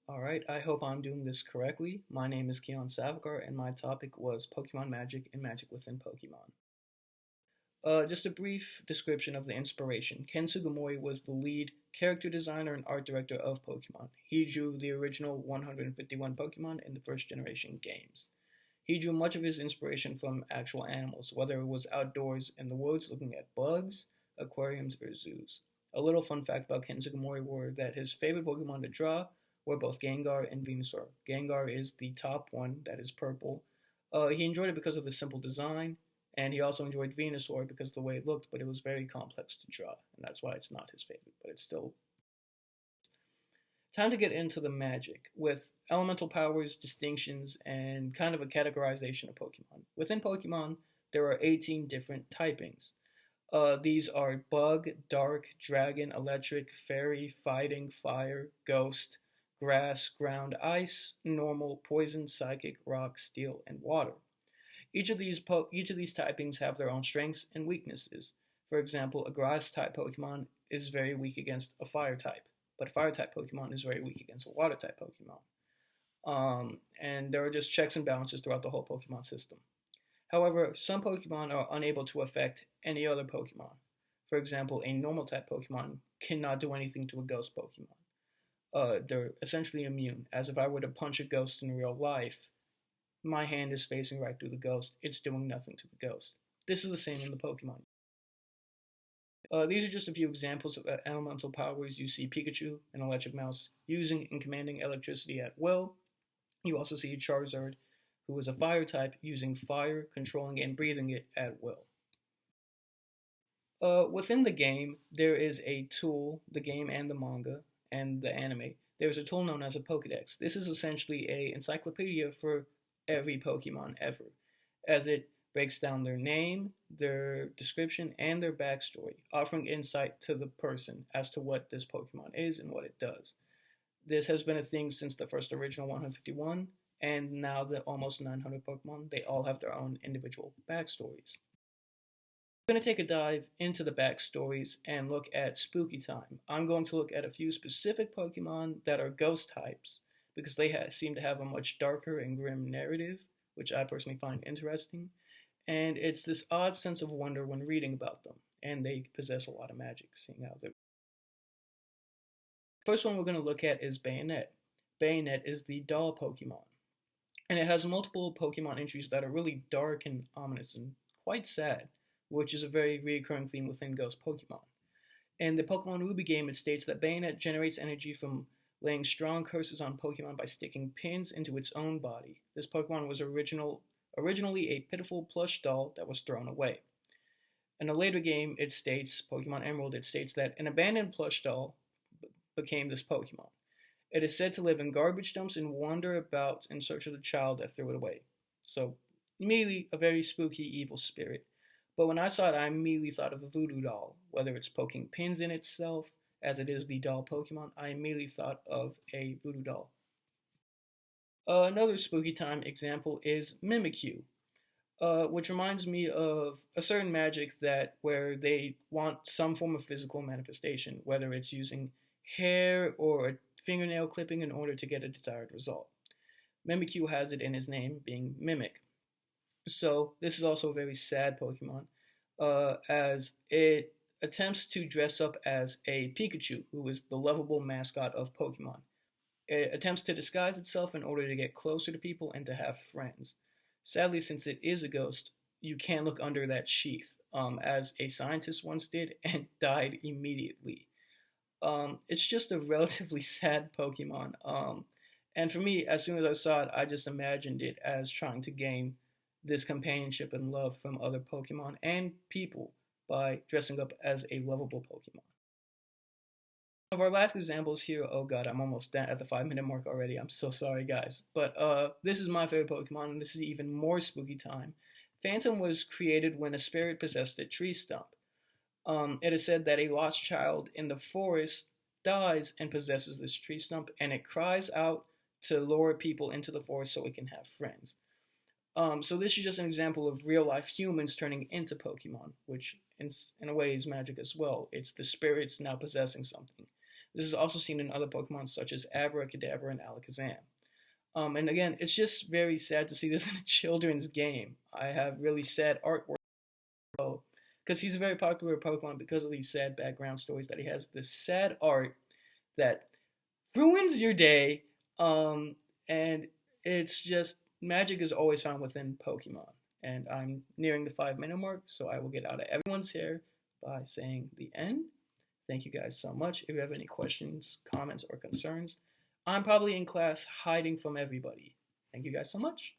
Alright, I hope I'm doing this correctly. My name is Keon Savakar, and my topic was Pokemon Magic and Magic within Pokemon. Just a brief description of the inspiration. Ken Sugimori was the lead character designer and art director of Pokemon. He drew the original 151 Pokemon in the first generation games. He drew much of his inspiration from actual animals, whether it was outdoors in the woods looking at bugs, aquariums, or zoos. A little fun fact about Ken Sugimori were that his favorite Pokemon to draw were both Gengar and Venusaur. Gengar is the top one, that is purple. He enjoyed it because of the simple design, and he also enjoyed Venusaur because of the way it looked, but it was very complex to draw, and that's why it's not his favorite, but it's still time to get into the magic with elemental powers, distinctions, and kind of a categorization of Pokemon. Within Pokemon, there are 18 different typings. These are Bug, Dark, Dragon, Electric, Fairy, Fighting, Fire, Ghost, Grass, Ground, Ice, Normal, Poison, Psychic, Rock, Steel, and Water. Each of these typings have their own strengths and weaknesses. For example, a Grass type Pokemon is very weak against a Fire type, but a Fire type Pokemon is very weak against a Water type Pokemon. And there are just checks and balances throughout the whole Pokemon system. However, some Pokemon are unable to affect any other Pokemon. For example, a normal type Pokemon cannot do anything to a ghost Pokemon. They're essentially immune, as if I were to punch a ghost in real life, my hand is facing right through the ghost, it's doing nothing to the ghost. This is the same in the Pokemon. These are just a few examples of elemental powers you see Pikachu, an electric mouse, using and commanding electricity at will. You also see Charizard, who is a fire type, using fire, controlling and breathing it at will. Within the game, there is a tool, the game and the manga and the anime. There's a tool known as a Pokedex. This is essentially a encyclopedia for every Pokemon ever, as it breaks down their name, their description, and their backstory, offering insight to the person as to what this Pokemon is and what it does. This has been a thing since the first original 151, and now the almost 900 Pokemon, they all have their own individual backstories. I'm going to take a dive into the backstories and look at Spooky Time. I'm going to look at a few specific Pokemon that are ghost types because they seem to have a much darker and grim narrative, which I personally find interesting. And it's this odd sense of wonder when reading about them, and they possess a lot of magic, seeing how they're. First one we're going to look at is Bayonet. Bayonet is the doll Pokemon, and it has multiple Pokemon entries that are really dark and ominous and quite sad, which is a very recurring theme within Ghost Pokemon. In the Pokemon Ruby game, it states that Bayonet generates energy from laying strong curses on Pokemon by sticking pins into its own body. This Pokemon was originally a pitiful plush doll that was thrown away. In a later game, it states, Pokemon Emerald, it states that an abandoned plush doll became this Pokemon. It is said to live in garbage dumps and wander about in search of the child that threw it away. So, immediately, a very spooky, evil spirit. But when I saw it, I immediately thought of a voodoo doll. Whether it's poking pins in itself, as it is the doll Pokemon, I immediately thought of a voodoo doll. Another spooky time example is Mimikyu, which reminds me of a certain magic that where they want some form of physical manifestation, whether it's using hair or a fingernail clipping in order to get a desired result. Mimikyu has it in his name, being Mimic. So this is also a very sad Pokemon, as it attempts to dress up as a Pikachu, who is the lovable mascot of Pokemon. It attempts to disguise itself in order to get closer to people and to have friends. Sadly, since it is a ghost, you can't look under that sheath, as a scientist once did and died immediately. It's just a relatively sad Pokemon. And for me, as soon as I saw it, I just imagined it as trying to gain this companionship and love from other Pokemon and people by dressing up as a lovable Pokemon. One of our last examples here, oh god, I'm almost down at the 5 minute mark already. I'm so sorry, guys. But this is my favorite Pokemon, and this is even more spooky time. Phantom was created when a spirit possessed a tree stump. It is said that a lost child in the forest dies and possesses this tree stump, and it cries out to lure people into the forest so it can have friends. So this is just an example of real life humans turning into Pokemon, which in a way is magic as well. It's the spirits now possessing something. This is also seen in other Pokemon such as Abracadabra and Alakazam. And again, it's just very sad to see this in a children's game. I have really sad artwork because he's a very popular Pokemon because of these sad background stories that he has. This sad art that ruins your day, and it's just magic is always found within Pokemon. And I'm nearing the 5-minute mark, so I will get out of everyone's hair by saying the end. Thank you guys so much. If you have any questions, comments, or concerns, I'm probably in class hiding from everybody. Thank you guys so much.